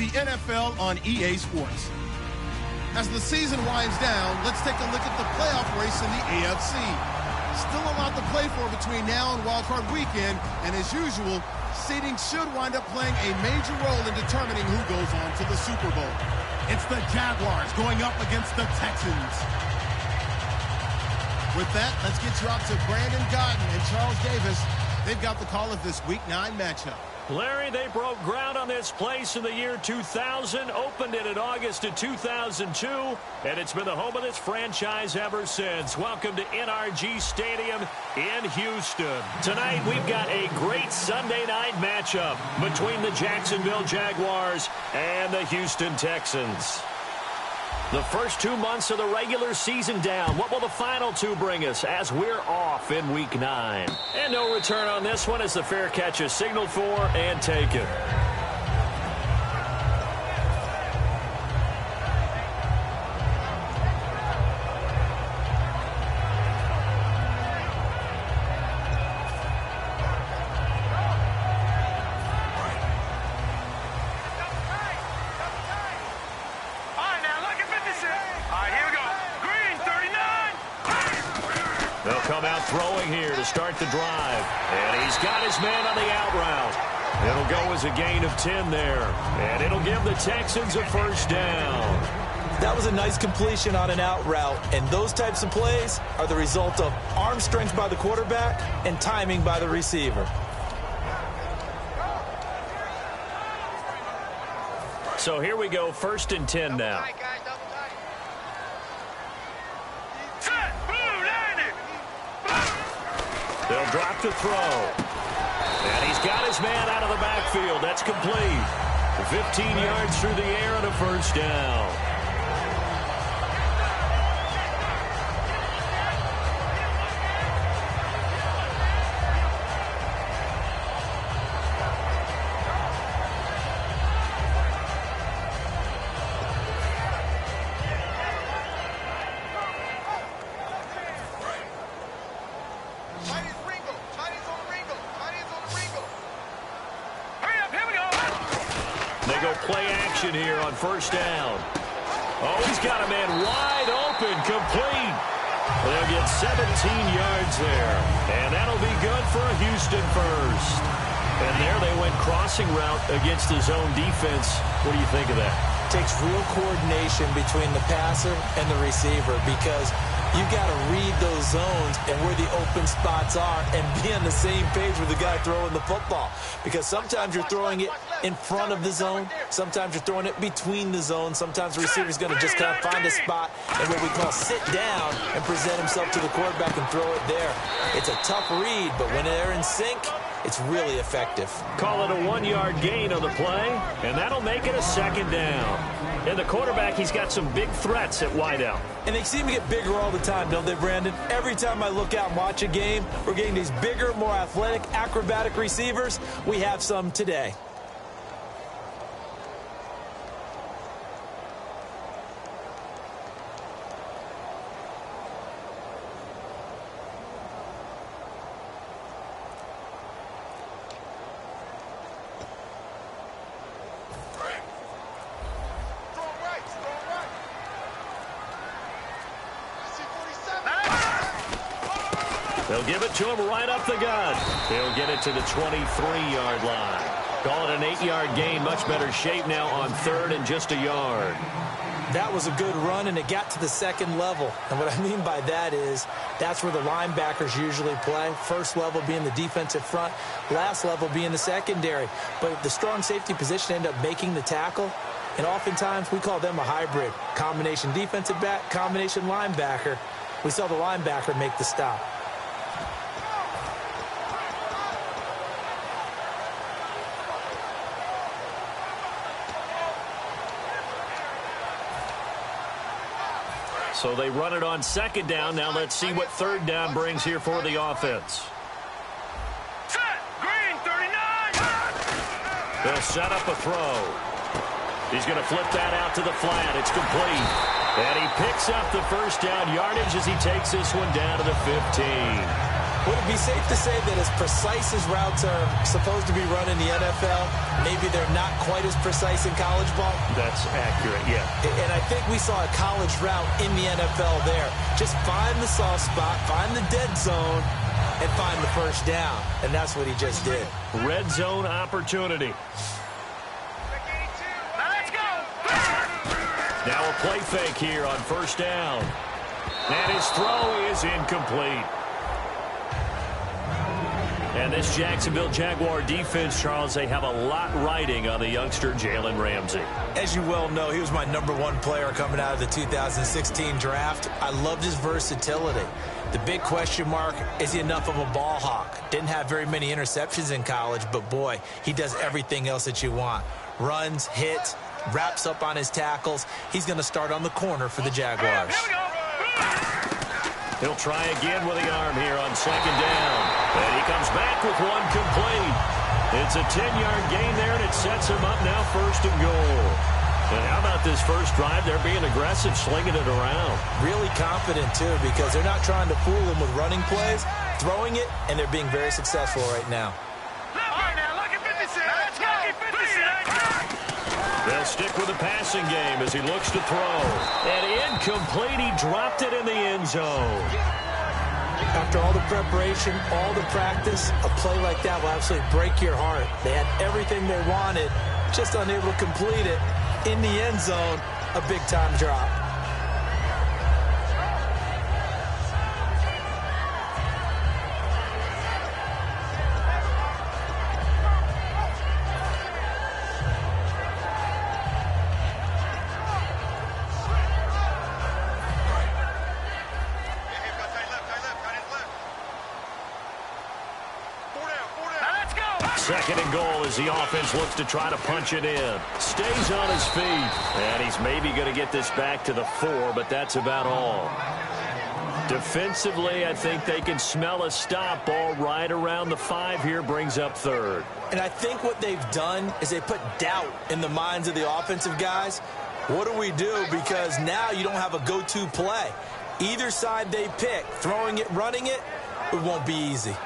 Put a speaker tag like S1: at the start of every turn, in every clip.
S1: the NFL on EA Sports. As the season winds down, let's take a look at the playoff race in the AFC. Still a lot to play for between now and wildcard weekend, and as usual, seeding should wind up playing a major role in determining who goes on to the Super Bowl. It's the Jaguars going up against the Texans. With that, let's get you out to Brandon Godden and Charles Davis. They've got the call of this Week 9 matchup.
S2: Larry, they broke ground on this place in the year 2000, opened it in August of 2002, and it's been the home of this franchise ever since. Welcome to NRG Stadium in Houston. Tonight, we've got a great Sunday night matchup between the Jacksonville Jaguars and the Houston Texans. The first 2 months of the regular season down. What will the final two bring us as we're off in Week 9? And no return on this one as the fair catch is signaled for and taken. Throwing here to start the drive. And he's got his man on the out route. It'll go as a gain of 10 there. And it'll give the Texans a first down.
S3: That was a nice completion on an out route. And those types of plays are the result of arm strength by the quarterback and timing by the receiver.
S2: So here we go, 1st and 10 now. They'll drop to throw. And he's got his man out of the backfield. That's complete. 15 yards through the air and a first down.
S4: Play action here on first down. Oh, he's got a man wide open, complete. They'll get 17 yards there. And that'll be good for a Houston first. And there they went crossing route against the zone defense. What do you think of that?
S3: Takes real coordination between the passer and the receiver because you got to read those zones and where the open spots are and be on the same page with the guy throwing the football. Because sometimes you're throwing it in front of the zone. Sometimes you're throwing it between the zones. Sometimes the receiver's going to just kind of find a spot and what we call sit down and present himself to the quarterback and throw it there. It's a tough read, but when they're in sync, it's really effective.
S4: Call it a 1-yard gain on the play, and that'll make it a second down. And the quarterback, he's got some big threats at wideout.
S3: And they seem to get bigger all the time, don't they, Brandon? Every time I look out and watch a game, we're getting these bigger, more athletic, acrobatic receivers. We have some today.
S4: They'll give it to him right up the gut. They'll get it to the 23-yard line. Call it an 8-yard gain. Much better shape now on 3rd and just a yard.
S3: That was a good run, and it got to the second level. And what I mean by that is that's where the linebackers usually play. First level being the defensive front, last level being the secondary. But the strong safety position ended up making the tackle. And oftentimes we call them a hybrid. Combination defensive back, combination linebacker. We saw the linebacker make the stop.
S4: So they run it on 2nd down. Now let's see what 3rd down brings here for the offense.
S5: Set! Green, 39!
S4: They'll set up a throw. He's going to flip that out to the flat. It's complete. And he picks up the first down yardage as he takes this one down to the 15.
S3: Would it be safe to say that as precise as routes are supposed to be run in the NFL, maybe they're not quite as precise in college ball?
S2: That's accurate, yeah.
S3: And I think we saw a college route in the NFL there. Just find the soft spot, find the dead zone, and find the first down. And that's what he just did.
S2: Red zone opportunity.
S5: Let's go.
S2: Now a play fake here on first down. And his throw is incomplete. And this Jacksonville Jaguar defense, Charles, they have a lot riding on the youngster Jalen Ramsey.
S3: As you well know, he was my #1 player coming out of the 2016 draft. I loved his versatility. The big question mark, is he enough of a ball hawk? Didn't have very many interceptions in college, but boy, he does everything else that you want. Runs, hits, wraps up on his tackles. He's going to start on the corner for the Jaguars.
S5: Here we go.
S2: He'll try again with the arm here on second down. And he comes back with one complete. It's a 10-yard gain there, and it sets him up now first and goal. And how about this first drive? They're being aggressive, slinging it around.
S3: Really confident, too, because they're not trying to fool him with running plays, throwing it, and they're being very successful right now.
S5: All right, now, look at 56. Let's go. 56.
S2: They'll stick with the passing game as he looks to throw. And incomplete, he dropped it in the end zone.
S3: After all the preparation, all the practice, a play like that will absolutely break your heart. They had everything they wanted, just unable to complete it. In the end zone, a big-time drop.
S2: Second and goal as the offense looks to try to punch it in. Stays on his feet. And he's maybe going to get this back to the 4, but that's about all. Defensively, I think they can smell a stop. Ball right around the 5 here, brings up third.
S3: And I think what they've done is they put doubt in the minds of the offensive guys. What do we do? Because now you don't have a go-to play. Either side they pick, throwing it, running it, it won't be easy.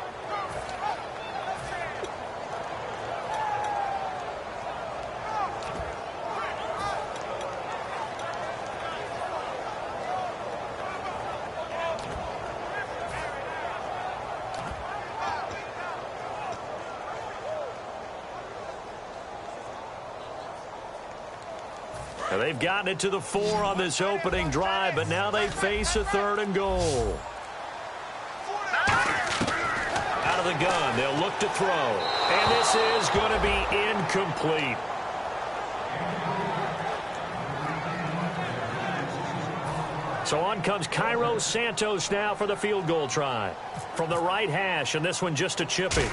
S2: Now they've gotten it to the 4 on this opening drive, but now they face a third and goal. Out of the gun, they'll look to throw. And this is going to be incomplete. So on comes Cairo Santos now for the field goal try. From the right hash, and this one just a chippy.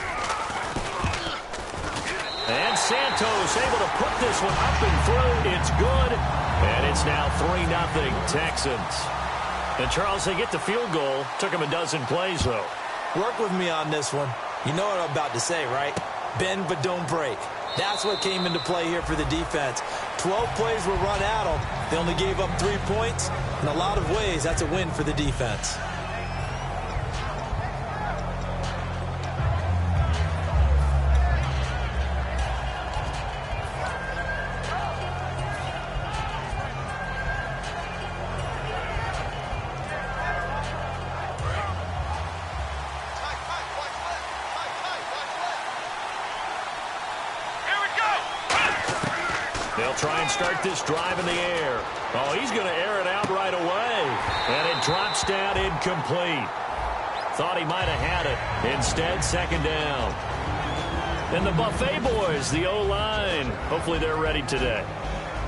S2: And Santos able to put this one up and through. It's good. And it's now 3-0 Texans. And, Charles, they get the field goal. Took them a dozen plays, though.
S3: Work with me on this one. You know what I'm about to say, right? Bend but don't break. That's what came into play here for the defense. 12 plays were run at them. They only gave up 3 points. In a lot of ways, that's a win for the defense.
S2: They'll try and start this drive in the air. Oh, he's going to air it out right away. And it drops down incomplete. Thought he might have had it. Instead, second down. And the Buffet boys, the O-line, hopefully they're ready today.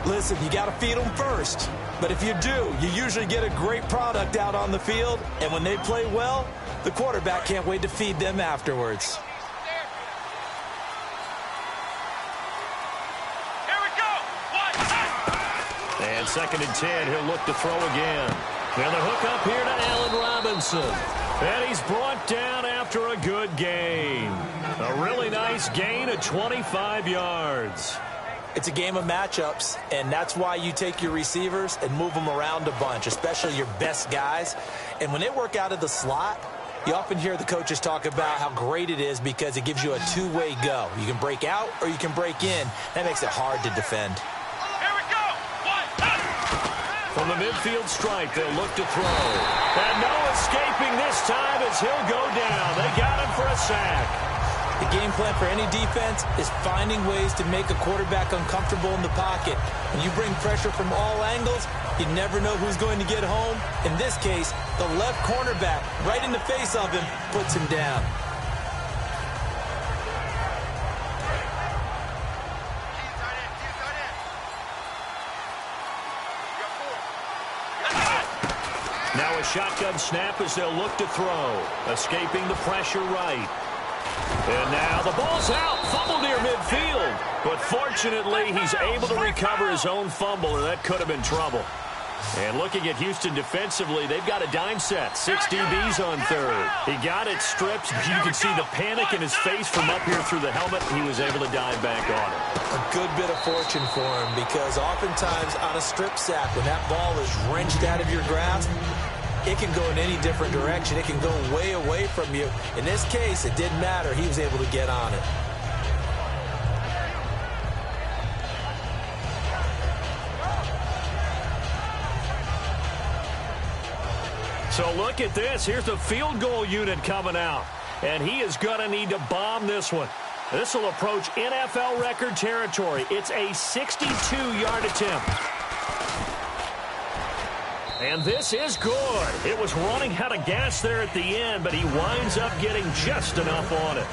S3: Listen, you got to feed them first. But if you do, you usually get a great product out on the field. And when they play well, the quarterback can't wait to feed them afterwards.
S2: And second and 10, he'll look to throw again. And the hook up here to Allen Robinson. And he's brought down after a good gain. A really nice gain of 25 yards.
S3: It's a game of matchups, and that's why you take your receivers and move them around a bunch, especially your best guys. And when they work out of the slot, You often hear the coaches talk about how great it is because it gives you a two-way go. You can break out or you can break in. That makes it hard to defend.
S5: Here we go.
S2: From the midfield stripe, they'll look to throw. And no escaping this time as he'll go down. They got him for a sack.
S3: The game plan for any defense is finding ways to make a quarterback uncomfortable in the pocket. When you bring pressure from all angles, you never know who's going to get home. In this case, the left cornerback, right in the face of him, puts him down.
S2: Now a shotgun snap as they'll look to throw. Escaping the pressure right. And now the ball's out. Fumble near midfield. But fortunately, he's able to recover his own fumble, or that could have been trouble. And looking at Houston defensively, they've got a dime set. 6 DBs on third. He got it stripped. You can see the panic in his face from up here through the helmet. He was able to dive back on it.
S3: A good bit of fortune for him because oftentimes on a strip sack, when that ball is wrenched out of your grasp, it can go in any different direction. It can go way away from you. In this case, it didn't matter. He was able to get on it.
S2: So look at this. Here's the field goal unit coming out. And he is going to need to bomb this one. This will approach NFL record territory. It's a 62-yard attempt. And this is good. It was running out of gas there at the end, but he winds up getting just enough on it.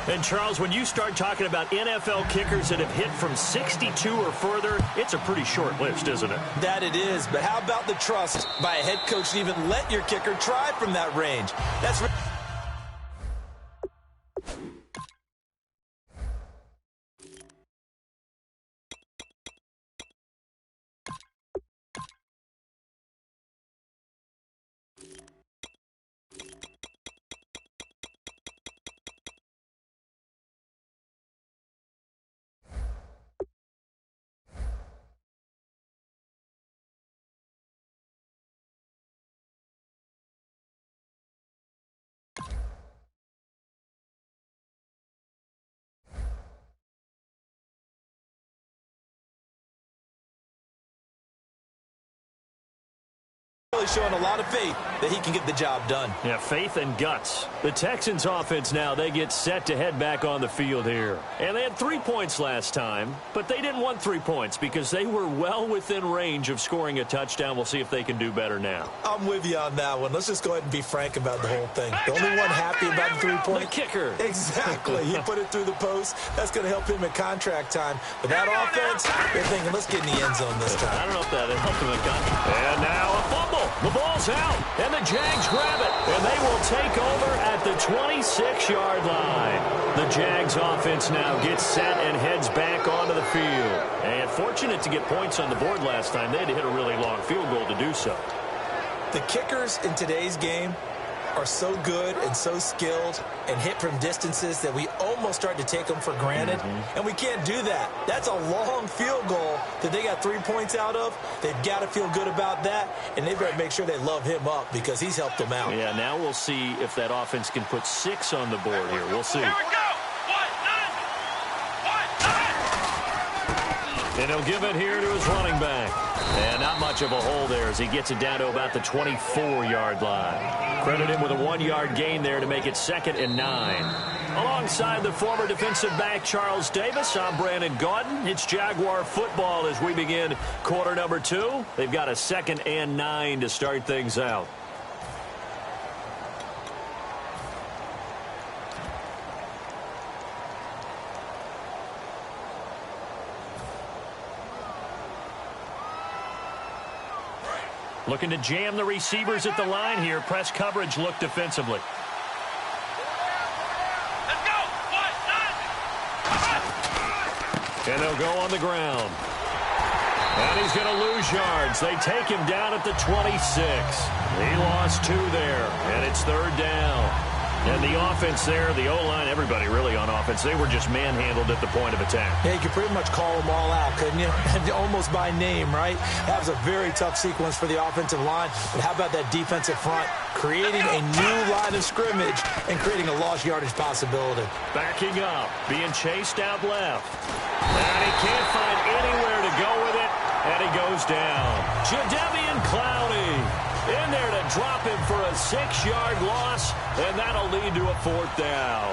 S2: And, Charles, when you start talking about NFL kickers that have hit from 62 or further, it's a pretty short list, isn't it?
S3: That it is, but how about the trust by a head coach to even let your kicker try from that range? That's really showing a lot of faith that he can get the job done.
S2: Yeah, faith and guts. The Texans offense now, they get set to head back on the field here. And they had 3 points last time, but they didn't want 3 points because they were well within range of scoring a touchdown. We'll see if they can do better now.
S3: I'm with you on that one. Let's just go ahead and be frank about the whole thing. The only one happy about the 3 point.
S2: The kicker.
S3: Exactly. He put it through the post. That's going to help him at contract time. But that offense, they're thinking, let's get in the end zone this time.
S2: I don't know if that helped him at contract. And now a fumble. The ball's out, and the Jags grab it, and they will take over at the 26-yard line. The Jags offense now gets set and heads back onto the field. And fortunate to get points on the board last time. They had to hit a really long field goal to do so.
S3: The kickers in today's game are so good and so skilled and hit from distances that we almost start to take them for granted. And we can't do that. That's a long field goal that they got 3 points out of. They've got to feel good about that, and they better make sure they love him up because he's helped them out.
S2: Yeah, now we'll see if that offense can put 6 on the board here. We'll see.
S5: Here we go.
S2: And he'll give it here to his running back. And not much of a hole there as he gets it down to about the 24-yard line. Credit him with a 1-yard gain there to make it 2nd and 9. Alongside the former defensive back Charles Davis, I'm Brandon Gaudin. It's Jaguar football as we begin quarter number 2. They've got a 2nd and 9 to start things out. Looking to jam the receivers at the line here. Press coverage look defensively.
S5: Let's go.
S2: And they'll go on the ground. And he's going to lose yards. They take him down at the 26. He lost 2 there, and it's 3rd down. And the offense there, the O-line, everybody really on offense, they were just manhandled at the point of attack.
S3: Yeah, you could pretty much call them all out, couldn't you? Almost by name, right? That was a very tough sequence for the offensive line. But how about that defensive front? Creating a new line of scrimmage and creating a lost yardage possibility.
S2: Backing up, being chased out left. And he can't find anywhere to go with it, and he goes down. Jadeveon Clowney in there to drop him for a 6-yard loss, and that'll lead to a 4th down.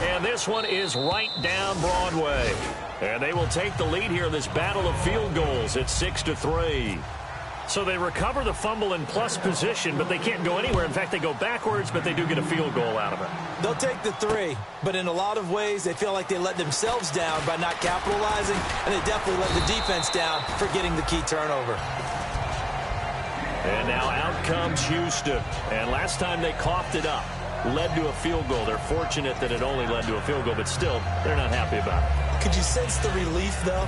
S2: And this one is right down Broadway. And they will take the lead here in this battle of field goals at 6-3. So they recover the fumble in plus position, but they can't go anywhere. In fact, they go backwards, but they do get a field goal out of it.
S3: They'll take the 3, but in a lot of ways, they feel like they let themselves down by not capitalizing, and they definitely let the defense down for getting the key turnover.
S2: And now out comes Houston. And last time they coughed it up, led to a field goal. They're fortunate that it only led to a field goal, but still, they're not happy about it.
S3: Could you sense the relief, though,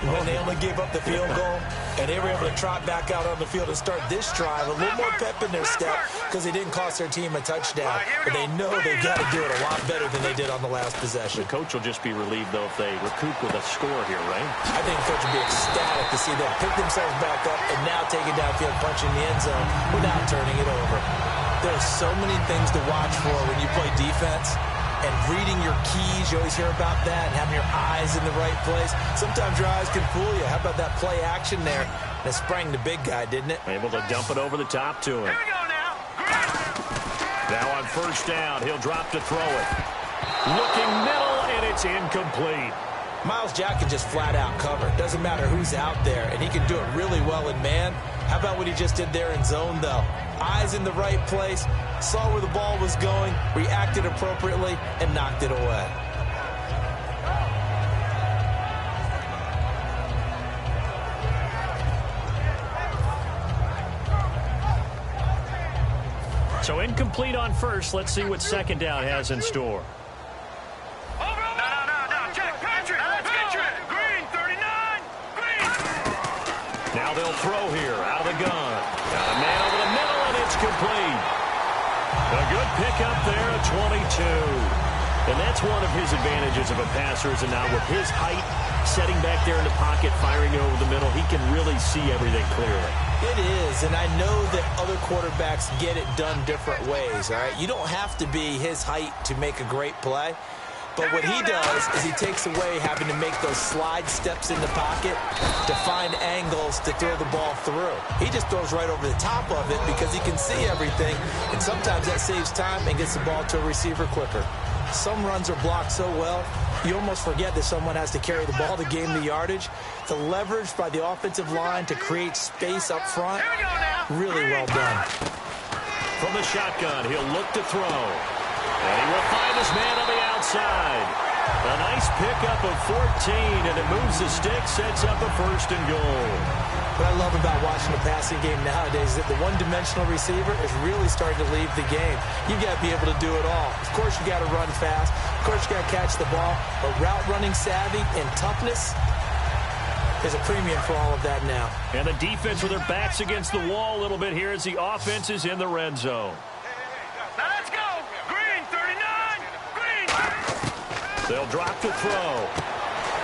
S3: when they only gave up the field goal, and they were able to trot back out on the field and start this drive, a little more pep in their step because they didn't cost their team a touchdown. But they know they've got to do it a lot better than they did on the last possession.
S2: The coach will just be relieved, though, if they recoup with a score here, right?
S3: I think the coach will be ecstatic to see them pick themselves back up and now take it downfield, punching the end zone without turning it over. There are so many things to watch for when you play defense. And reading your keys, you always hear about that, and having your eyes in the right place. Sometimes your eyes can fool you. How about that play action there? That sprang the big guy, didn't it?
S2: Able to dump it over the top to him.
S5: Here we go now.
S2: Now on 1st down, he'll drop to throw it. Looking middle, and it's incomplete.
S3: Myles Jack can just flat out cover. Doesn't matter who's out there, and he can do it really well in man. How about what he just did there in zone, though? Eyes in the right place, saw where the ball was going, reacted appropriately, and knocked it away.
S2: So incomplete on 1st. Let's see what 2nd down has in store. Now they'll throw here out of the gun. Got a man over the middle, and it's complete. A good pickup there at 22. And that's one of his advantages of a passer, is now with his height, setting back there in the pocket, firing over the middle, he can really see everything clearly.
S3: It is, and I know that other quarterbacks get it done different ways, all right? You don't have to be his height to make a great play. But what he does is he takes away having to make those slide steps in the pocket to find angles to throw the ball through. He just throws right over the top of it because he can see everything, and sometimes that saves time and gets the ball to a receiver quicker. Some runs are blocked so well, you almost forget that someone has to carry the ball to gain the yardage. The leverage by the offensive line to create space up front, really well done.
S2: From the shotgun, he'll look to throw. And he will find his man on the outside. A nice pickup of 14, and it moves the stick, sets up a 1st and goal.
S3: What I love about watching the passing game nowadays is that the one-dimensional receiver is really starting to leave the game. You've got to be able to do it all. Of course, you got to run fast. Of course, you got to catch the ball. But route running savvy and toughness, there's a premium for all of that now.
S2: And the defense with their backs against the wall a little bit here as the offense is in the red zone.
S5: Now let's go. Green, 39. Green.
S2: They'll drop to throw.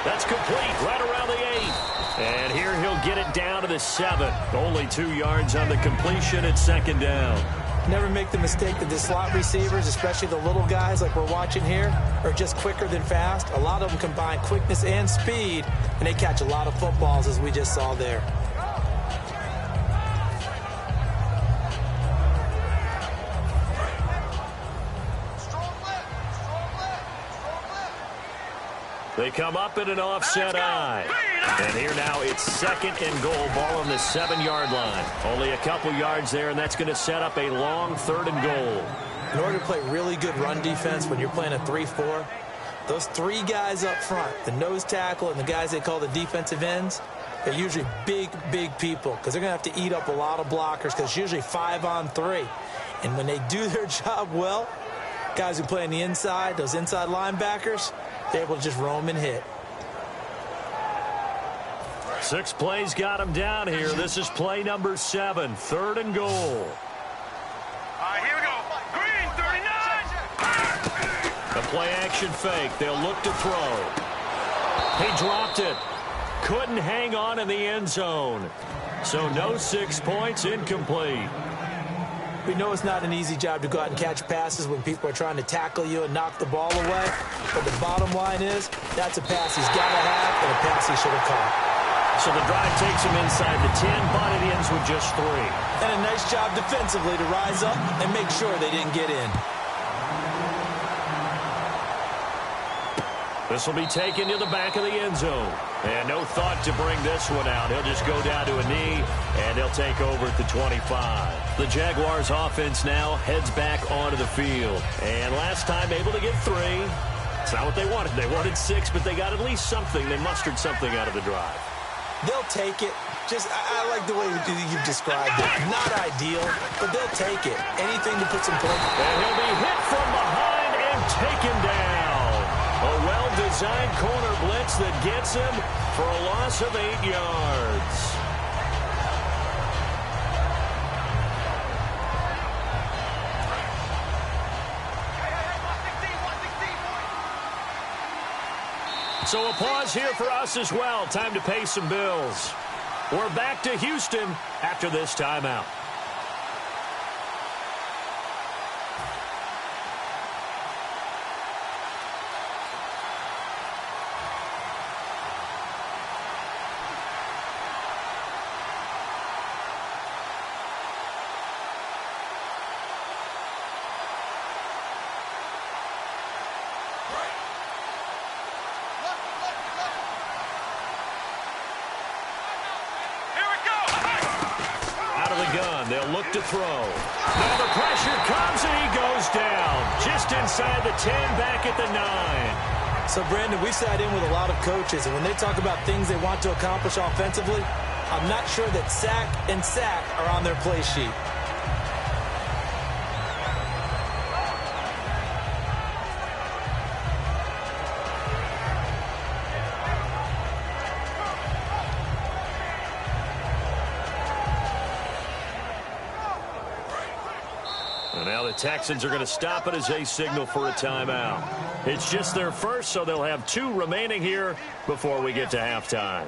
S2: That's complete right around the 8. And here he'll get it down to the 7. Only 2 yards on the completion at 2nd down.
S3: Never make the mistake that the slot receivers, especially the little guys like we're watching here, are just quicker than fast. A lot of them combine quickness and speed, and they catch a lot of footballs, as we just saw there.
S2: They come up in an offset eye. And here now it's 2nd and goal, ball on the 7-yard line. Only a couple yards there, and that's going to set up a long 3rd and goal.
S3: In order to play really good run defense when you're playing a 3-4, those 3 guys up front, the nose tackle and the guys they call the defensive ends, they're usually big, big people because they're going to have to eat up a lot of blockers because it's usually 5-on-3. And when they do their job well, guys who play on the inside, those inside linebackers, they're able to just roam and hit.
S2: 6 plays got him down here. This is play number 7, 3rd and goal.
S5: All right, here we go. Green, 39.
S2: A play action fake. They'll look to throw. He dropped it. Couldn't hang on in the end zone. So no 6 points, incomplete.
S3: We know it's not an easy job to go out and catch passes when people are trying to tackle you and knock the ball away. But the bottom line is, that's a pass he's got to have and a pass he should have caught.
S2: So the drive takes him inside the 10, but it ends with just 3.
S3: And a nice job defensively to rise up and make sure they didn't get in.
S2: This will be taken to the back of the end zone. And no thought to bring this one out. He'll just go down to a knee, and they'll take over at the 25. The Jaguars offense now heads back onto the field. And last time able to get 3. It's not what they wanted. They wanted 6, but they got at least something. They mustered something out of the drive.
S3: They'll take it. I like the way you've described it. Not ideal, but they'll take it. Anything to put some points.
S2: And he'll be hit from behind and taken down. A well-designed corner blitz that gets him for a loss of 8 yards. So a pause here for us as well. Time to pay some bills. We're back to Houston after this timeout. They'll look to throw. Now the pressure comes and he goes down. Just inside the 10, back at the 9.
S3: So, Brandon, we sat in with a lot of coaches, and when they talk about things they want to accomplish offensively, I'm not sure that sack and sack are on their play sheet.
S2: Now the Texans are going to stop it as they signal for a timeout. It's just their first, so they'll have 2 remaining here before we get to halftime.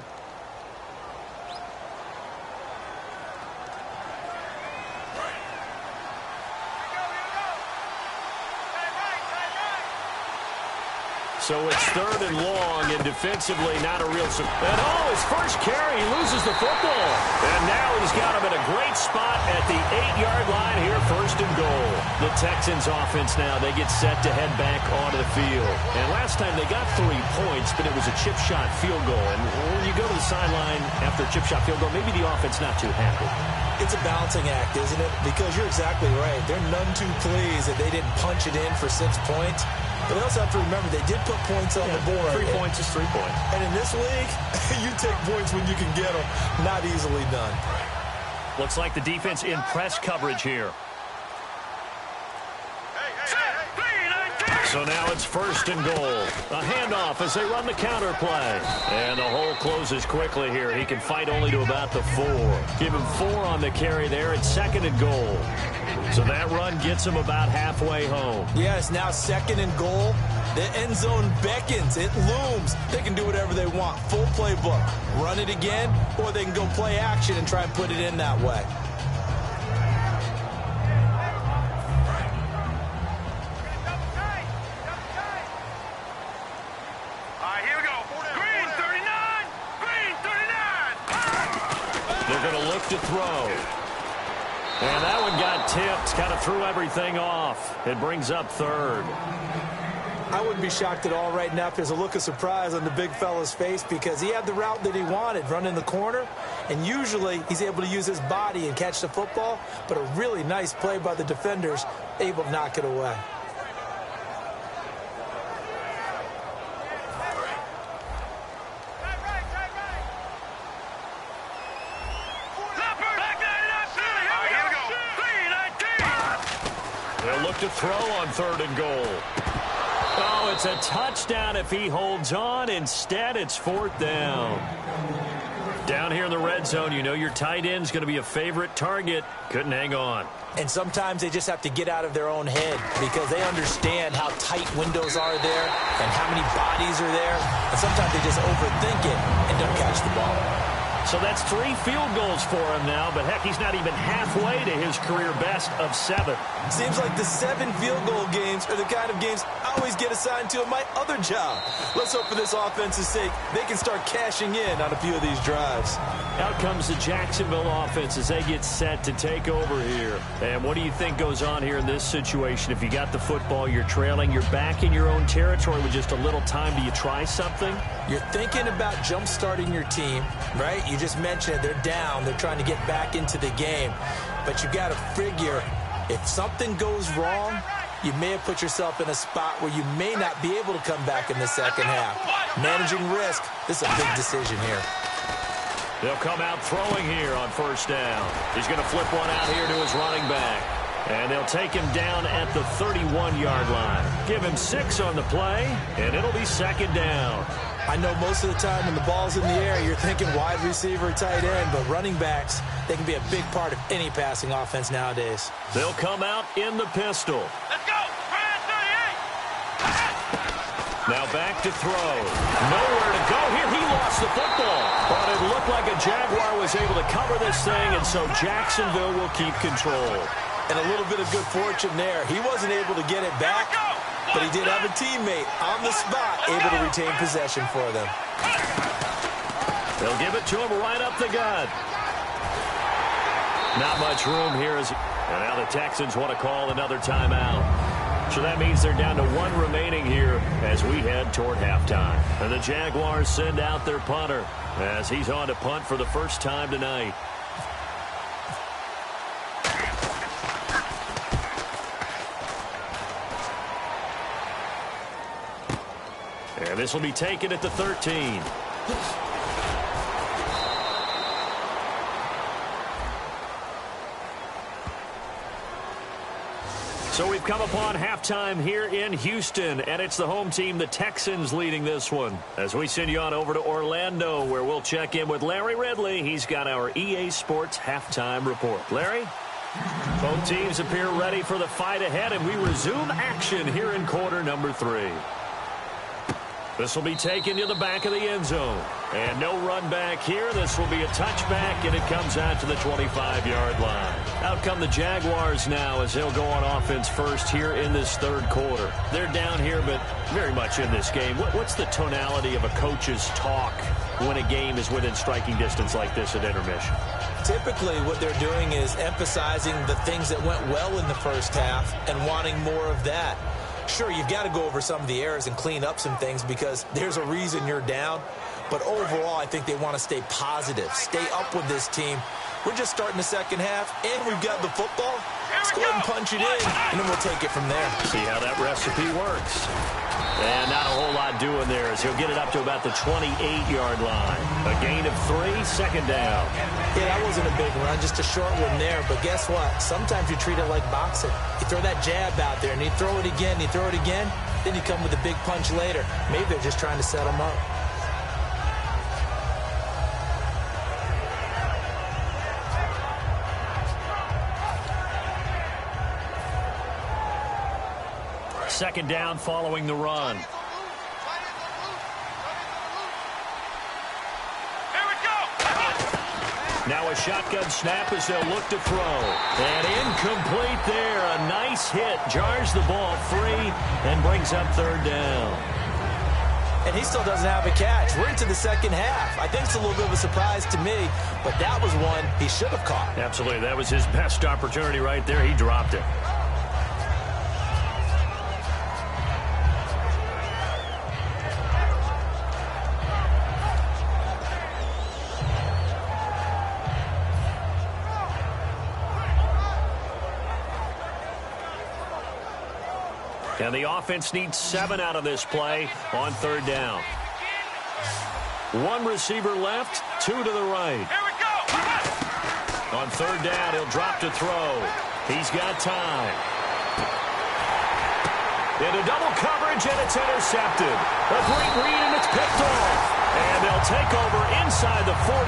S2: So it's 3rd and long, and defensively not a real support. And his first carry, he loses the football. And now he's got him in a great spot at the 8-yard line here, 1st and goal. The Texans offense now, they get set to head back onto the field. And last time they got 3 points, but it was a chip shot field goal. And when you go to the sideline after a chip shot field goal, maybe the offense not too happy.
S3: It's a balancing act, isn't it? Because you're exactly right. They're none too pleased that they didn't punch it in for 6 points. But they also have to remember they did put points on the board.
S2: 3 points is 3 points.
S3: And in this league, you take points when you can get them. Not easily done.
S2: Looks like the defense in press coverage here. So now it's 1st and goal. A handoff as they run the counter play. And the hole closes quickly here. He can fight only to about the 4. Give him 4 on the carry there at 2nd and goal. So that run gets him about halfway home.
S3: Yes, now 2nd and goal. The end zone beckons. It looms. They can do whatever they want. Full playbook. Run it again, or they can go play action and try and put it in that way.
S2: To throw. And that one got tipped, kind of threw everything off. It brings up 3rd.
S3: I wouldn't be shocked at all right now if there's a look of surprise on the big fella's face because he had the route that he wanted, running the corner, and usually he's able to use his body and catch the football, but a really nice play by the defenders, able to knock it away.
S2: To throw on 3rd and goal. Oh, it's a touchdown if he holds on. Instead, it's 4th down. Down here in the red zone, you know your tight end's going to be a favorite target. Couldn't hang on.
S3: And sometimes they just have to get out of their own head because they understand how tight windows are there and how many bodies are there. And sometimes they just overthink it and don't catch the ball.
S2: So that's 3 field goals for him now, but heck, he's not even halfway to his career best of 7.
S3: Seems like the 7 field goal games are the kind of games I always get assigned to in my other job. Let's hope for this offense's sake they can start cashing in on a few of these drives.
S2: Out comes the Jacksonville offense as they get set to take over here. And what do you think goes on here in this situation? If you got the football, you're trailing, you're back in your own territory with just a little time. Do you try something?
S3: You're thinking about jump-starting your team, right? You just mentioned it. They're down. They're trying to get back into the game. But you got to figure if something goes wrong, you may have put yourself in a spot where you may not be able to come back in the second half. Managing risk, this is a big decision here.
S2: They'll come out throwing here on first down. He's going to flip one out here to his running back. And they'll take him down at the 31-yard line. Give him 6 on the play, and it'll be second down.
S3: I know most of the time when the ball's in the air, you're thinking wide receiver, tight end, but running backs, they can be a big part of any passing offense nowadays.
S2: They'll come out in the pistol.
S5: Let's go! Brand 38!
S2: Now back to throw. Nowhere to go here. He lost the football. But it looked like a Jaguar was able to cover this thing, and so Jacksonville will keep control.
S3: And a little bit of good fortune there. He wasn't able to get it back, but he did have a teammate on the spot able to retain possession for them.
S2: They'll give it to him right up the gut. Not much room here. And now the Texans want to call another timeout. So that means they're down to 1 remaining here as we head toward halftime. And the Jaguars send out their punter as he's on to punt for the first time tonight. And this will be taken at the 13. So we've come upon halftime here in Houston, and it's the home team, the Texans, leading this one. As we send you on over to Orlando, where we'll check in with Larry Ridley. He's got our EA Sports halftime report. Larry? Both teams appear ready for the fight ahead, and we resume action here in quarter number 3. This will be taken to the back of the end zone. And no run back here. This will be a touchback, and it comes out to the 25-yard line. Out come the Jaguars now as they'll go on offense first here in this third quarter. They're down here, but very much in this game. What's the tonality of a coach's talk when a game is within striking distance like this at intermission?
S3: Typically, what they're doing is emphasizing the things that went well in the first half and wanting more of that. Sure, you've got to go over some of the errors and clean up some things because there's a reason you're down. But overall, I think they want to stay positive, stay up with this team. We're just starting the second half, and we've got the football. Let's go ahead and punch it in, and then we'll take it from there.
S2: See how that recipe works. And not a whole lot doing there as he'll get it up to about the 28-yard line. A gain of 3, second down.
S3: Yeah, that wasn't a big run, just a short one there. But guess what? Sometimes you treat it like boxing. You throw that jab out there, and you throw it again, you throw it again, then you come with a big punch later. Maybe they're just trying to set them up.
S2: Second down following the run.
S5: Here we go!
S2: Now a shotgun snap as they'll look to throw. And incomplete there. A nice hit. Jars the ball free and brings up third down.
S3: And he still doesn't have a catch. We're into the second half. I think it's a little bit of a surprise to me, but that was one he should have caught.
S2: Absolutely. That was his best opportunity right there. He dropped it. And the offense needs 7 out of this play on third down. 1 receiver left, 2 to the right.
S5: Here we go!
S2: On third down, he'll drop to throw. He's got time. Into double coverage, and it's intercepted. A great read, and it's picked off. And they'll take over inside the 45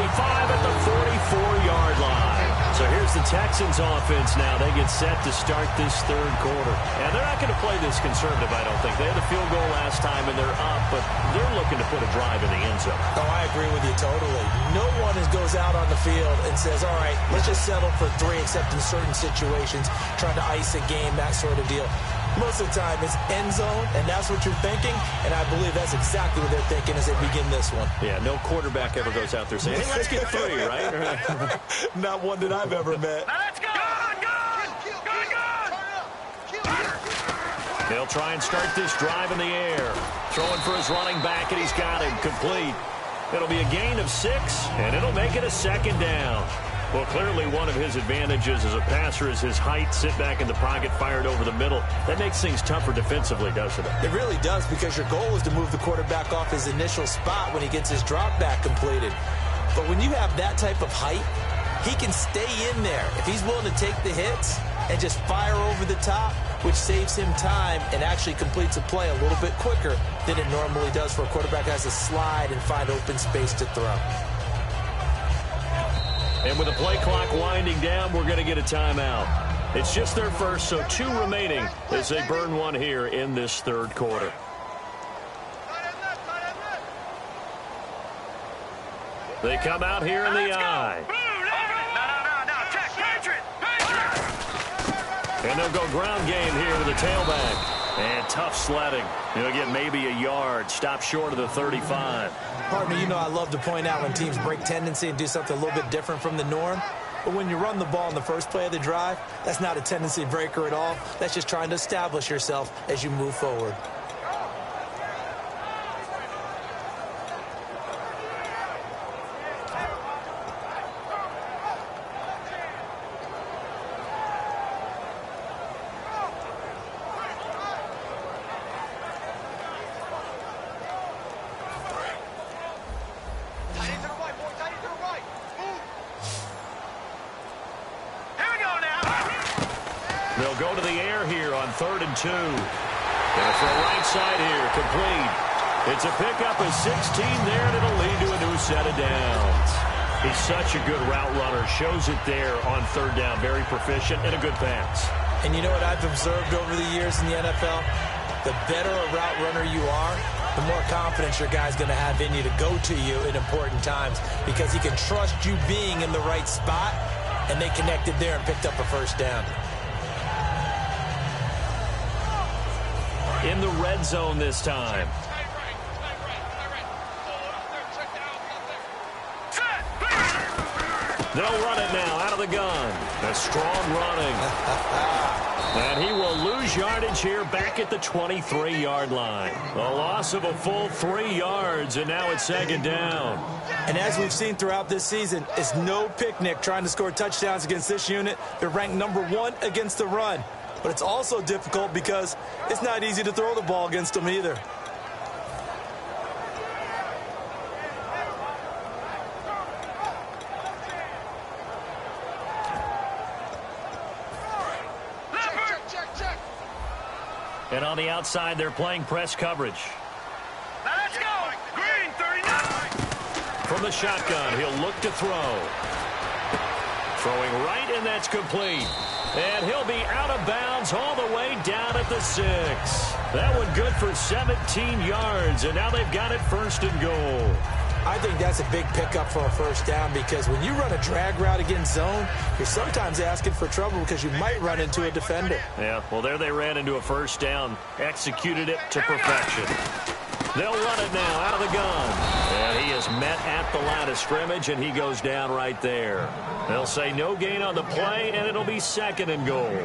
S2: at the 44-yard line. So here's the Texans offense now. They get set to start this third quarter. And they're not going to play this conservative, I don't think. They had the field goal last time, and they're up, but they're looking to put a drive in the end zone.
S3: Oh, I agree with you totally. No one goes out on the field and says, all right, let's just settle for 3, except in certain situations, trying to ice a game, that sort of deal. Most of the time, it's end zone, and that's what you're thinking, and I believe that's exactly what they're thinking as they begin this one.
S2: Yeah, no quarterback ever goes out there saying, hey, let's get 3, right?
S3: Not one that I've ever met.
S5: Now let's go!
S2: They'll try and start this drive in the air. Throwing for his running back, and he's got him complete. It'll be a gain of 6, and it'll make it a second down. Well, clearly one of his advantages as a passer is his height. Sit back in the pocket, fired over the middle. That makes things tougher defensively, doesn't it?
S3: It really does, because your goal is to move the quarterback off his initial spot when he gets his drop back completed. But when you have that type of height, he can stay in there if he's willing to take the hits and just fire over the top, which saves him time and actually completes a play a little bit quicker than it normally does for a quarterback that has to slide and find open space to throw.
S2: And with the play clock winding down, we're going to get a timeout. It's just their first, so 2 remaining as they burn one here in this third quarter. They come out here in the eye. And they'll go ground game here with the tailback. And tough sledding. He'll get maybe a yard. Stop short of the 35.
S3: Partner, you know I love to point out when teams break tendency and do something a little bit different from the norm. But when you run the ball in the first play of the drive, that's not a tendency breaker at all. That's just trying to establish yourself as you move forward.
S2: They'll go to the air here on 3rd and 2. And for a right side here, complete. It's a pickup of 16 there, and it'll lead to a new set of downs. He's such a good route runner. Shows it there on 3rd down. Very proficient and a good pass.
S3: And you know what I've observed over the years in the NFL? The better a route runner you are, the more confidence your guy's going to have in you to go to you in important times, because he can trust you being in the right spot, and they connected there and picked up a first down.
S2: In the red zone this time. They'll run it now out of the gun. A strong running. And he will lose yardage here back at the 23-yard line. A loss of a full 3 yards, and now it's 2nd down.
S3: And as we've seen throughout this season, it's no picnic trying to score touchdowns against this unit. They're ranked number 1 against the run. But it's also difficult because it's not easy to throw the ball against them either.
S2: And on the outside, they're playing press coverage.
S5: Now let's go. Green 39.
S2: From the shotgun, he'll look to throw. Throwing right, and that's complete. And he'll be out of bounds all the way down at the 6. That one good for 17 yards, and now they've got it 1st and goal.
S3: I think that's a big pickup for a first down, because when you run a drag route against zone, you're sometimes asking for trouble because you might run into a defender.
S2: Yeah, well, there they ran into a first down, executed it to perfection. They'll run it now out of the gun. And he is met at the line of scrimmage, and he goes down right there. They'll say no gain on the play, and it'll be 2nd and goal.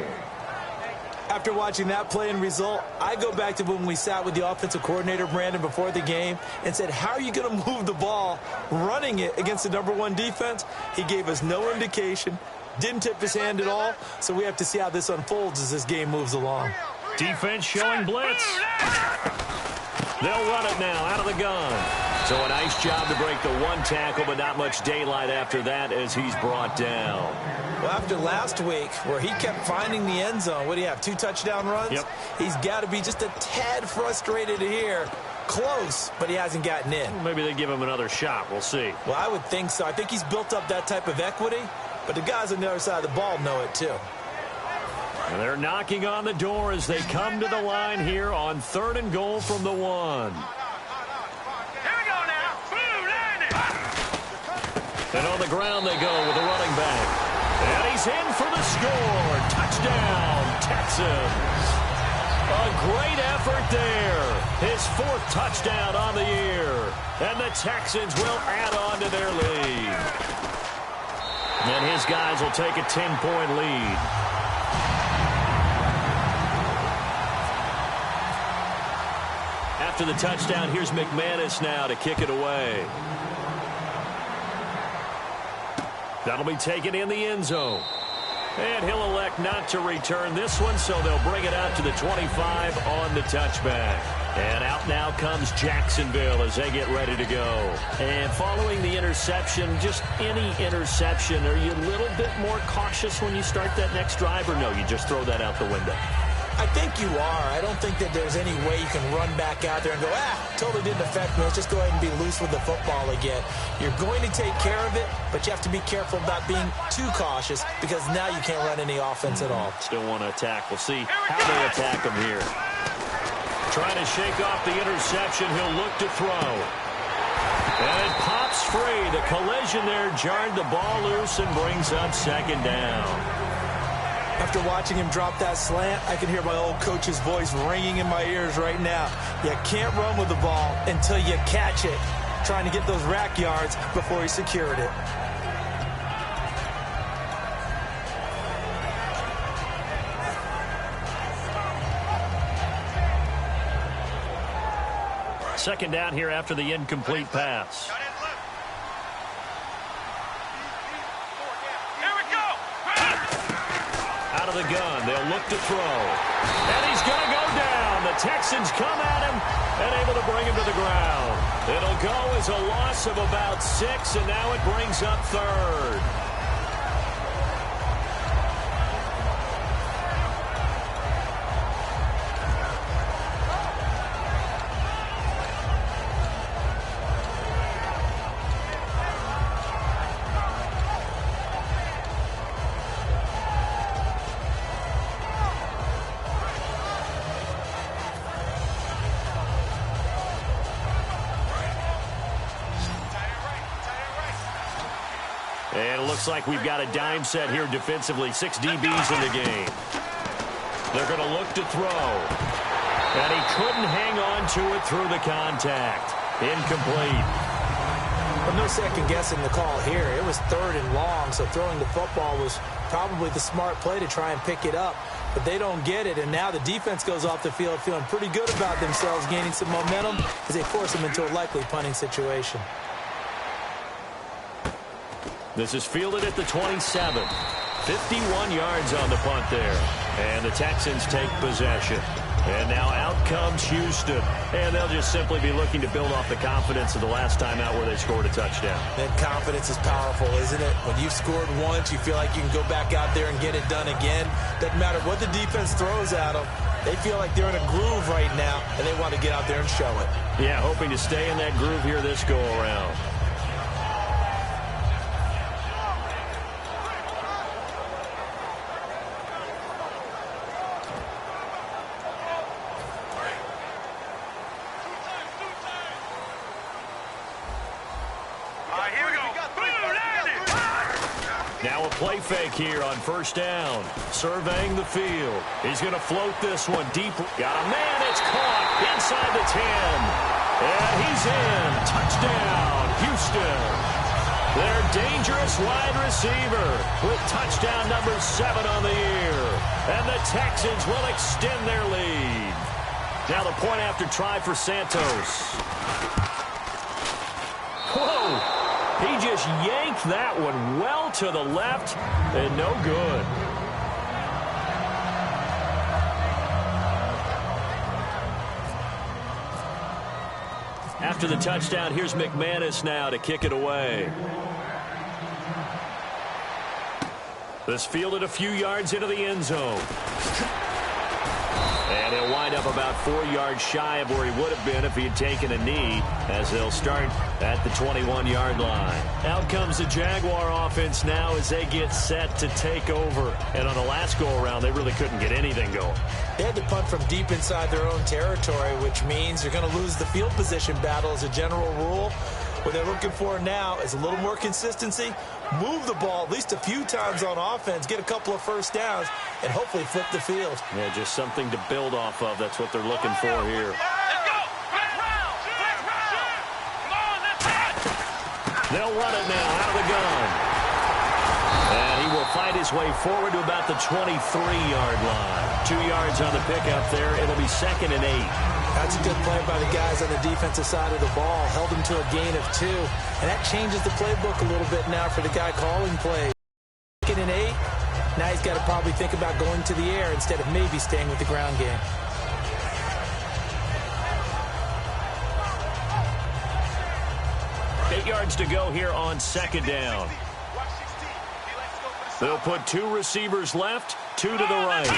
S3: After watching that play and result, I go back to when we sat with the offensive coordinator, Brandon, before the game and said, how are you going to move the ball running it against the #1 defense? He gave us no indication, didn't tip his hand at all, so we have to see how this unfolds as this game moves along.
S2: Defense showing blitz. They'll run it now out of the gun. So a nice job to break the one tackle, but not much daylight after that as he's brought down.
S3: Well, after last week where he kept finding the end zone, what do you have, 2 touchdown runs?
S2: Yep.
S3: He's got to be just a tad frustrated here. Close, but he hasn't gotten in.
S2: Maybe they give him another shot. We'll see.
S3: Well, I would think so. I think he's built up that type of equity, but the guys on the other side of the ball know it too.
S2: And they're knocking on the door as they come to the line here on 3rd and goal from the 1.
S5: Here we go now. Blue line it.
S2: And on the ground they go with a running back. And he's in for the score. Touchdown, Texans. A great effort there. His 4th touchdown on the year. And the Texans will add on to their lead. And his guys will take a 10-point lead. After the touchdown, here's McManus now to kick it away. That'll be taken in the end zone. And he'll elect not to return this one, so they'll bring it out to the 25 on the touchback. And out now comes Jacksonville as they get ready to go. And following the interception, just any interception, are you a little bit more cautious when you start that next drive, or no, you just throw that out the window?
S3: I think you are. I don't think that there's any way you can run back out there and go, totally didn't affect me. Let's just go ahead and be loose with the football again. You're going to take care of it, but you have to be careful about being too cautious because now you can't run any offense at all.
S2: Still want to attack. We'll see how they attack him here. Trying to shake off the interception. He'll look to throw. And it pops free. The collision there jarred the ball loose and brings up 2nd down.
S3: After watching him drop that slant, I can hear my old coach's voice ringing in my ears right now. You can't run with the ball until you catch it. Trying to get those rack yards before he secured it.
S2: Second down here after the incomplete pass. Out of the gun, they'll look to throw. And he's going to go down. The Texans come at him and able to bring him to the ground. It'll go as a loss of about 6, and now it brings up 3rd. And it looks like we've got a dime set here defensively. 6 DBs in the game. They're going to look to throw. And he couldn't hang on to it through the contact. Incomplete.
S3: But no second guessing the call here. It was 3rd and long, so throwing the football was probably the smart play to try and pick it up. But they don't get it, and now the defense goes off the field feeling pretty good about themselves, gaining some momentum as they force them into a likely punting situation.
S2: This is fielded at the 27. 51 yards on the punt there. And the Texans take possession. And now out comes Houston. And they'll just simply be looking to build off the confidence of the last time out where they scored a touchdown.
S3: And confidence is powerful, isn't it? When you've scored once, you feel like you can go back out there and get it done again. Doesn't matter what the defense throws at them. They feel like they're in a groove right now, and they want to get out there and show it.
S2: Yeah, hoping to stay in that groove here this go-around. Now a play fake here on 1st down. Surveying the field. He's going to float this one deep. Got a man. It's caught inside the 10. And he's in. Touchdown, Houston. Their dangerous wide receiver with touchdown number 7 on the year. And the Texans will extend their lead. Now the point after try for Santos. Whoa! He just yanked that one well to the left and no good. After the touchdown, here's McManus now to kick it away. This fielded a few yards into the end zone. And he'll wind up about 4 yards shy of where he would have been if he had taken a knee, as they'll start at the 21-yard line. Out comes the Jaguar offense now as they get set to take over. And on the last go-around, they really couldn't get anything going.
S3: They had to punt from deep inside their own territory, which means they're going to lose the field position battle as a general rule. What they're looking for now is a little more consistency, move the ball at least a few times on offense, get a couple of first downs, and hopefully flip the field.
S2: Yeah, just something to build off of. That's what they're looking for here. They'll run it now out of the gun. And he will fight his way forward to about the 23-yard line. 2 yards on the pickup there. It'll be 2nd and 8.
S3: That's a good play by the guys on the defensive side of the ball. Held him to a gain of 2. And that changes the playbook a little bit now for the guy calling plays. 2nd and 8. Now he's got to probably think about going to the air instead of maybe staying with the ground game.
S2: Eight yards to go here on 2nd down. They'll put 2 receivers left, 2 to the right.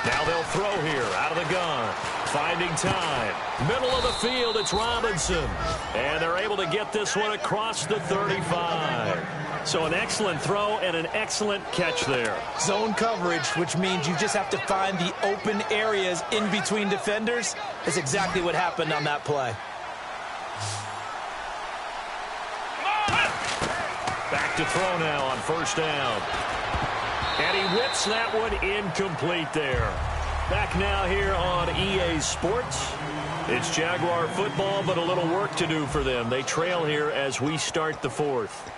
S2: Now they'll throw here out of the gun. Finding time. Middle of the field, it's Robinson. And they're able to get this one across the 35. So an excellent throw and an excellent catch there.
S3: Zone coverage, which means you just have to find the open areas in between defenders. That's exactly what happened on that play.
S2: Back to throw now on 1st down. And he whips that one incomplete there. Back now here on EA Sports. It's Jaguar football, but a little work to do for them. They trail here as we start the 4th.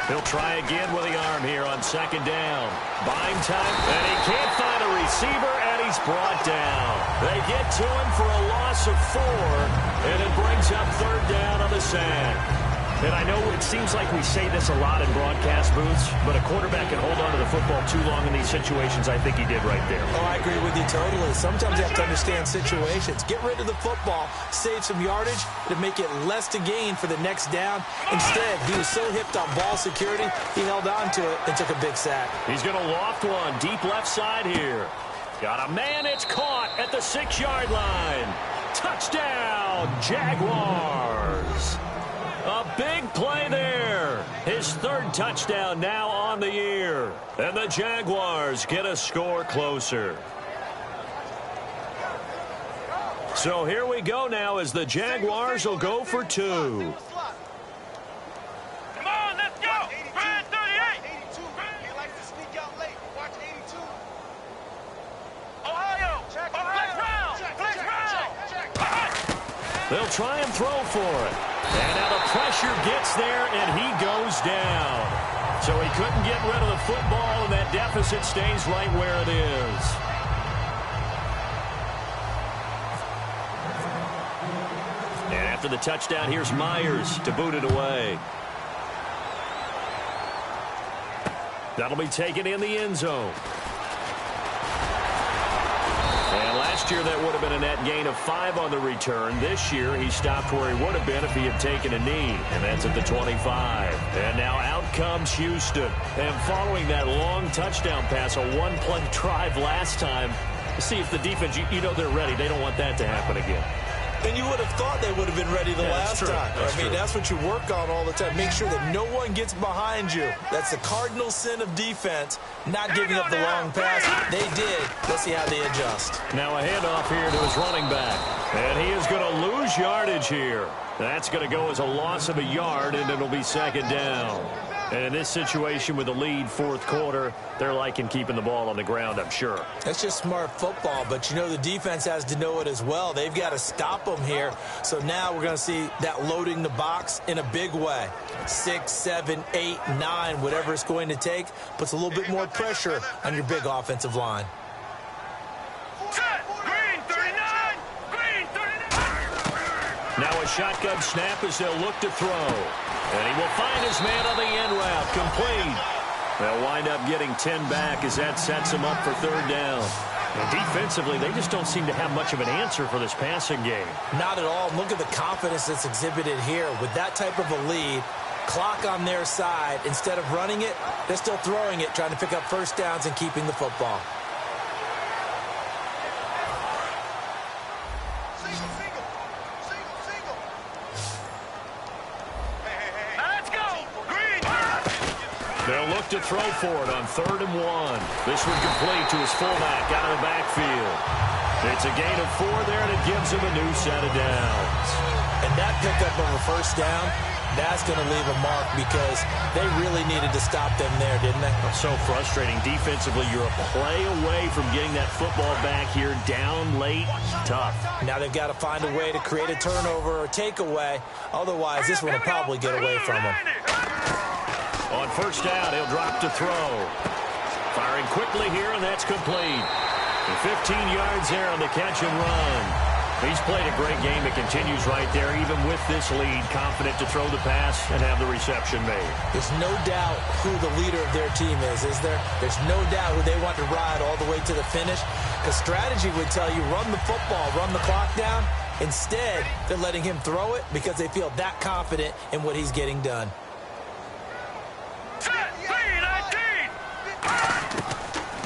S2: He'll try again with the arm here on 2nd down. Buying time, and he can't find a receiver, and he's brought down. They get to him for a loss of 4, and it brings up 3rd down on the sack. And I know it seems like we say this a lot in broadcast booths, but a quarterback can hold on to the football too long in these situations. I think he did right there.
S3: Oh, I agree with you totally. Sometimes you have to understand situations. Get rid of the football, save some yardage to make it less to gain for the next down. Instead, he was so hipped on ball security, he held on to it and took a big sack.
S2: He's going to loft one deep left side here. Got a man, it's caught at the 6-yard line. Touchdown, Jaguars. A big play there. His 3rd touchdown now on the year. And the Jaguars get a score closer. So here we go now as the Jaguars will go for 2.
S5: Come on, let's go. Brand 38. 82. He likes to sneak out late. Watch 82. Ohio. Flex round.
S2: They'll try and throw for it. And now the pressure gets there, and he goes down. So he couldn't get rid of the football, and that deficit stays right where it is. And after the touchdown, here's Myers to boot it away. That'll be taken in the end zone. And last year, that would have been a net gain of 5 on the return. This year, he stopped where he would have been if he had taken a knee. And that's at the 25. And now out comes Houston. And following that long touchdown pass, a one-play drive last time, see if the defense, you know they're ready. They don't want that to happen again.
S3: And you would have thought they would have been ready the last time. That's what you work on all the time. Make sure that no one gets behind you. That's the cardinal sin of defense, not giving up the long pass. They did. Let's see how they adjust.
S2: Now a handoff here to his running back. And he is going to lose yardage here. That's going to go as a loss of a yard, and it'll be 2nd down. And in this situation with the lead, fourth quarter, they're liking keeping the ball on the ground, I'm sure.
S3: That's just smart football, but you know the defense has to know it as well. They've got to stop them here. So now we're going to see that loading the box in a big way. 6, 7, 8, 9, whatever it's going to take, puts a little bit more pressure on your big offensive line.
S2: Now a shotgun snap as they'll look to throw. And he will find his man on the end route. Complete. They'll wind up getting 10 back as that sets him up for third down. And defensively, they just don't seem to have much of an answer for this passing game.
S3: Not at all. Look at the confidence that's exhibited here. With that type of a lead, clock on their side, instead of running it, they're still throwing it, trying to pick up first downs and keeping the football.
S2: They'll look to throw for it on 3rd and 1. This one complete to his fullback out of the backfield. It's a gain of 4 there, and it gives him a new set of downs.
S3: And that pickup of a first down, that's going to leave a mark because they really needed to stop them there, didn't they?
S2: So frustrating. Defensively, you're a play away from getting that football back here down late. Tough.
S3: Now they've got to find a way to create a turnover or takeaway. Otherwise, this one will probably get away from them.
S2: On first down, he'll drop to throw. Firing quickly here, and that's complete. And 15 yards there on the catch and run. He's played a great game. It continues right there, even with this lead. Confident to throw the pass and have the reception made.
S3: There's no doubt who the leader of their team is there? There's no doubt who they want to ride all the way to the finish. Because strategy would tell you, run the football, run the clock down. Instead, they're letting him throw it because they feel that confident in what he's getting done.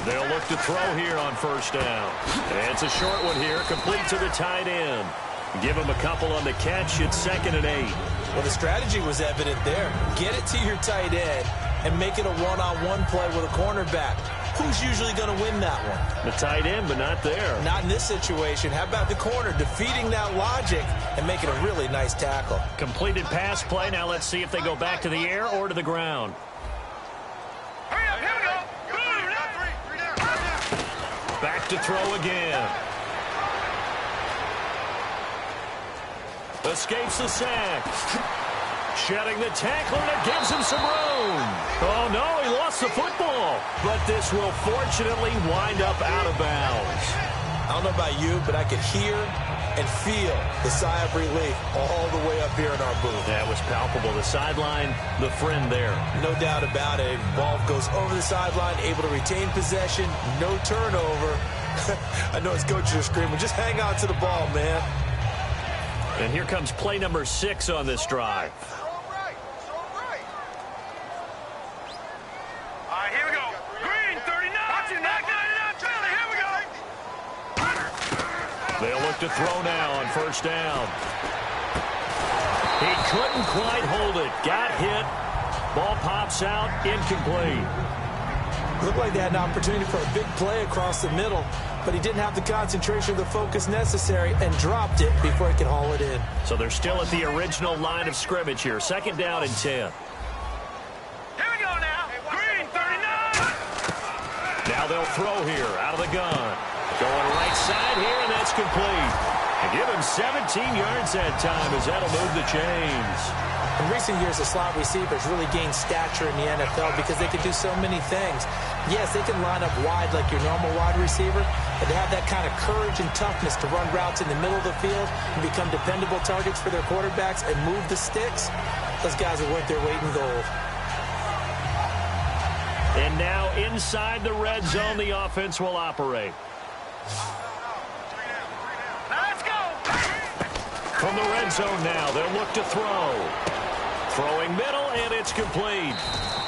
S2: They'll look to throw here on first down. And it's a short one here, complete to the tight end. Give him a couple on the catch. It's 2nd and 8.
S3: Well, the strategy was evident there. Get it to your tight end and make it a one-on-one play with a cornerback. Who's usually going to win that one?
S2: The tight end, but not there.
S3: Not in this situation. How about the corner defeating that logic and making a really nice tackle?
S2: Completed pass play. Now let's see if they go back to the air or to the ground. Back to throw again. Escapes the sack. Shedding the tackler, and it gives him some room. Oh, no, he lost the football. But this will fortunately wind up out of bounds.
S3: I don't know about you, but I could hear and feel the sigh of relief all the way up here in our booth.
S2: That was palpable. The sideline, the friend there.
S3: No doubt about it. Ball goes over the sideline, able to retain possession, no turnover. I know his coaches are screaming, just hang on to the ball, man.
S2: And here comes play number 6 on this drive. They'll look to throw now on first down. He couldn't quite hold it. Got hit. Ball pops out. Incomplete.
S3: Looked like they had an opportunity for a big play across the middle, but he didn't have the concentration or the focus necessary and dropped it before he could haul it in.
S2: So they're still at the original line of scrimmage here. 2nd down and 10.
S5: Here we go now. Green 39.
S2: Now they'll throw here out of the gun. Going right side here, and that's complete. And give him 17 yards that time as that'll move the chains.
S3: In recent years, the slot receivers really gained stature in the NFL because they can do so many things. Yes, they can line up wide like your normal wide receiver, but they have that kind of courage and toughness to run routes in the middle of the field and become dependable targets for their quarterbacks and move the sticks. Those guys are worth their weight in gold.
S2: And now inside the red zone, the offense will operate.
S5: Let's go.
S2: From the red zone now, they'll look to throw. Throwing middle, and it's complete.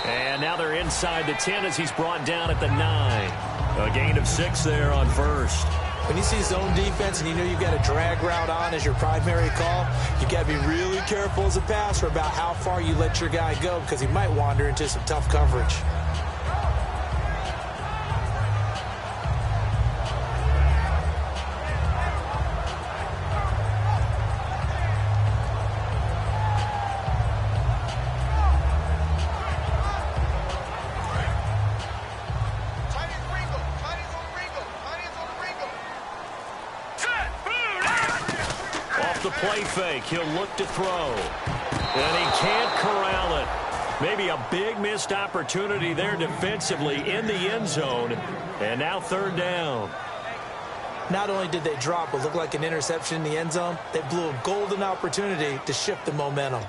S2: And now they're inside the 10 as he's brought down at the 9. A gain of 6 there on first.
S3: When you see zone defense and you know you've got a drag route on as your primary call, you've got to be really careful as a passer about how far you let your guy go because he might wander into some tough coverage.
S2: play fake. He'll look to throw. And he can't corral it. Maybe a big missed opportunity there defensively in the end zone. And now third down.
S3: Not only did they drop what looked like an interception in the end zone, they blew a golden opportunity to shift the momentum.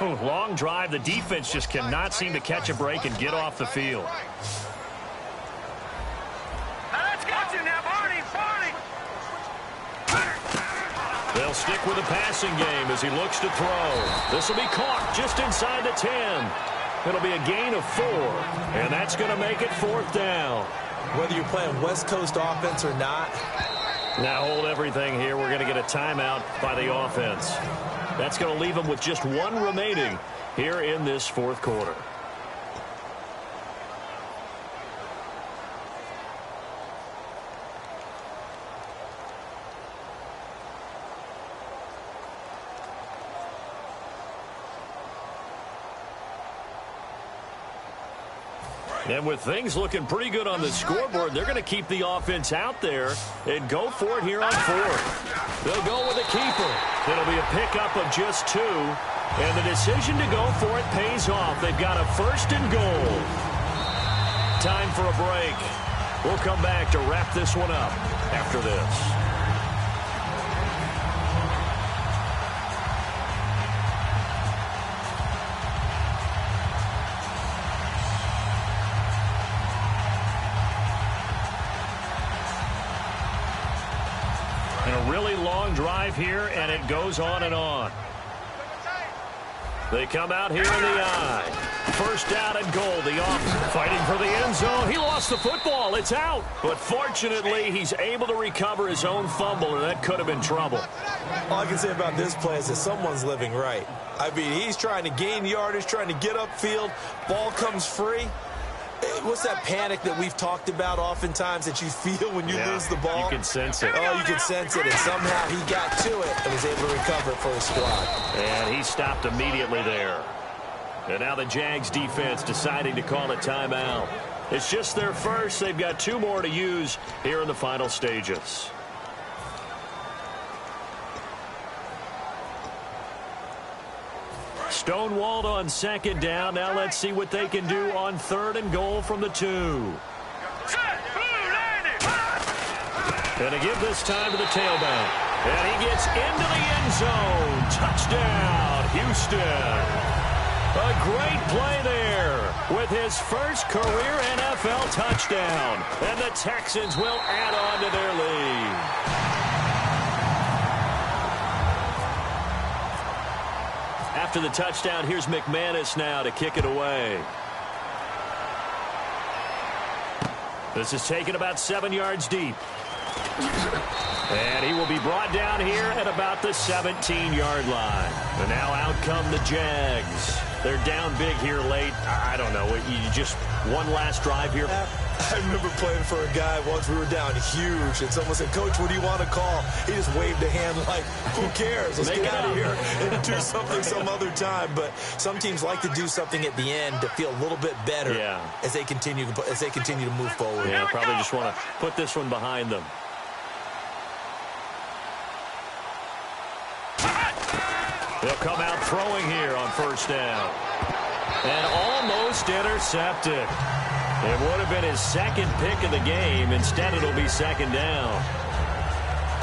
S2: Long drive. The defense just cannot seem to catch a break and get off the field. They'll stick with the passing game as he looks to throw. This will be caught just inside the 10. It'll be a gain of 4, and that's going to make it fourth down.
S3: Whether you're playing West Coast offense or not.
S2: Now hold everything here. We're going to get a timeout by the offense. That's going to leave them with just 1 remaining here in this fourth quarter. And with things looking pretty good on the scoreboard, they're going to keep the offense out there and go for it here on fourth. They'll go with a keeper. It'll be a pickup of just 2. And the decision to go for it pays off. They've got a first and goal. Time for a break. We'll come back to wrap this one up after this. Drive here, and it goes on and on. They come out here in the eye. First down and goal. The off fighting for the end zone. He lost the football. It's out. But fortunately, he's able to recover his own fumble, and that could have been trouble.
S3: All I can say about this play is that someone's living right. I mean, he's trying to gain yardage, trying to get upfield. Ball comes free. What's that panic that we've talked about oftentimes that you feel when you lose the ball?
S2: You can sense it.
S3: Oh, you can sense it. And somehow he got to it and was able to recover it for his squad.
S2: And he stopped immediately there. And now the Jags defense deciding to call a timeout. It's just their first. They've got 2 more to use here in the final stages. Stonewalled on second down. Now let's see what they can do on third and goal from the 2. And to give this time to the tailback. And he gets into the end zone. Touchdown, Houston. A great play there with his first career NFL touchdown. And the Texans will add on to their lead. After the touchdown, here's McManus now to kick it away. This is taken about 7 yards deep. And he will be brought down here at about the 17-yard line. And now out come the Jags. They're down big here late. I don't know. You just one last drive here.
S3: I remember playing for a guy once. We were down huge, and someone said, "Coach, what do you want to call?" He just waved a hand like, "Who cares? Let's get out of here and do something some other time." But some teams like to do something at the end to feel a little bit better as they continue to move forward.
S2: Yeah, probably just want to put this one behind them. They'll come out throwing here on first down. And almost intercepted. It would have been his second pick of the game. Instead, it'll be second down.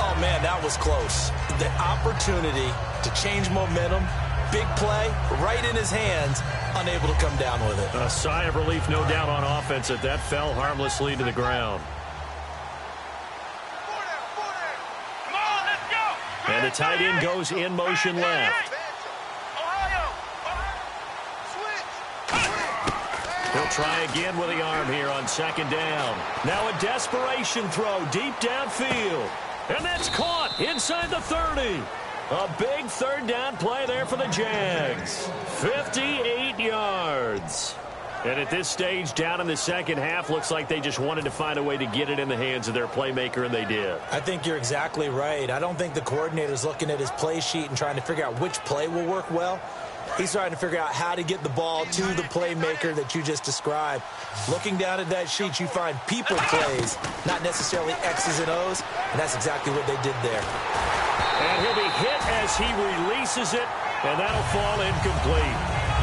S3: Oh, man, that was close. The opportunity to change momentum, big play, right in his hands, unable to come down with it.
S2: A sigh of relief, no doubt, on offense that fell harmlessly to the ground.
S5: Come on, let's go.
S2: And the tight end goes in motion left. He'll try again with the arm here on second down. Now a desperation throw deep downfield. And that's caught inside the 30. A big third down play there for the Jags. 58 yards. And at this stage, down in the second half, looks like they just wanted to find a way to get it in the hands of their playmaker, and they did.
S3: I think you're exactly right. I don't think the coordinator's looking at his play sheet and trying to figure out which play will work well. He's trying to figure out how to get the ball to the playmaker that you just described. Looking down at that sheet, you find people plays, not necessarily X's and O's, and that's exactly what they did there.
S2: And he'll be hit as he releases it, and that'll fall incomplete.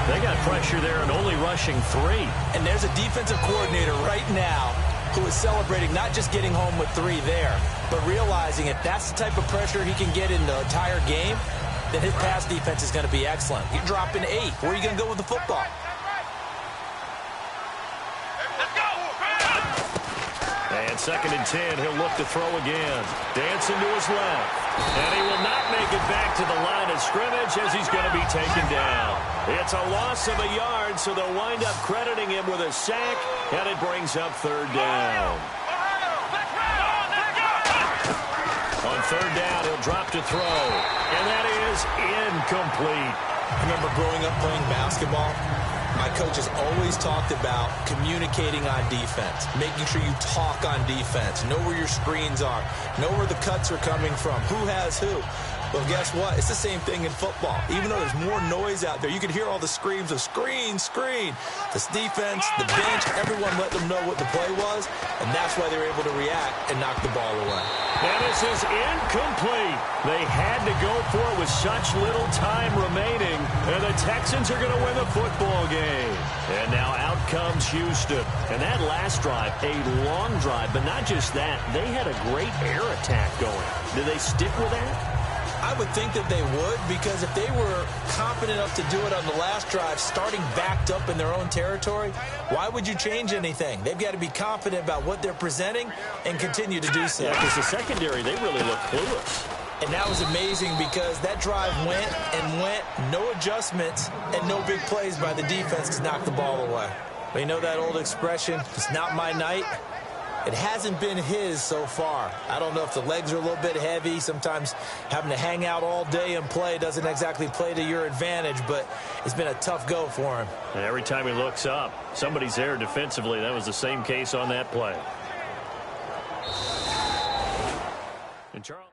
S2: They got pressure there and only rushing 3.
S3: And there's a defensive coordinator right now who is celebrating not just getting home with 3 there, but realizing if that's the type of pressure he can get in the entire game, then his pass defense is going to be excellent. You're dropping 8. Where are you going to go with the football?
S2: And 2nd and 10, he'll look to throw again. Dancing to his left. And he will not make it back to the line of scrimmage as he's going to be taken down. It's a loss of a yard, so they'll wind up crediting him with a sack, and it brings up 3rd down. On 3rd down, he'll drop to throw, and that is incomplete.
S3: I remember growing up playing basketball. My coaches always talked about communicating on defense, making sure you talk on defense, know where your screens are, know where the cuts are coming from, who has who. Well, guess what? It's the same thing in football. Even though there's more noise out there, you can hear all the screams of screen, screen. This defense, the bench, everyone let them know what the play was, and that's why they were able to react and knock the ball away.
S2: And this is incomplete. They had to go for it with such little time remaining, and the Texans are going to win the football game. And now out comes Houston. And that last drive, a long drive, but not just that. They had a great air attack going. Did they stick with that?
S3: I would think that they would, because if they were confident enough to do it on the last drive, starting backed up in their own territory, why would you change anything? They've got to be confident about what they're presenting and continue to do so.
S2: Yeah, because the secondary, they really look clueless.
S3: And that was amazing because that drive went and went, no adjustments, and no big plays by the defense to knock the ball away. But you know that old expression, it's not my night? It hasn't been his so far. I don't know if the legs are a little bit heavy. Sometimes having to hang out all day and play doesn't exactly play to your advantage, but it's been a tough go for him.
S2: And every time he looks up, somebody's there defensively. That was the same case on that play. And Charles.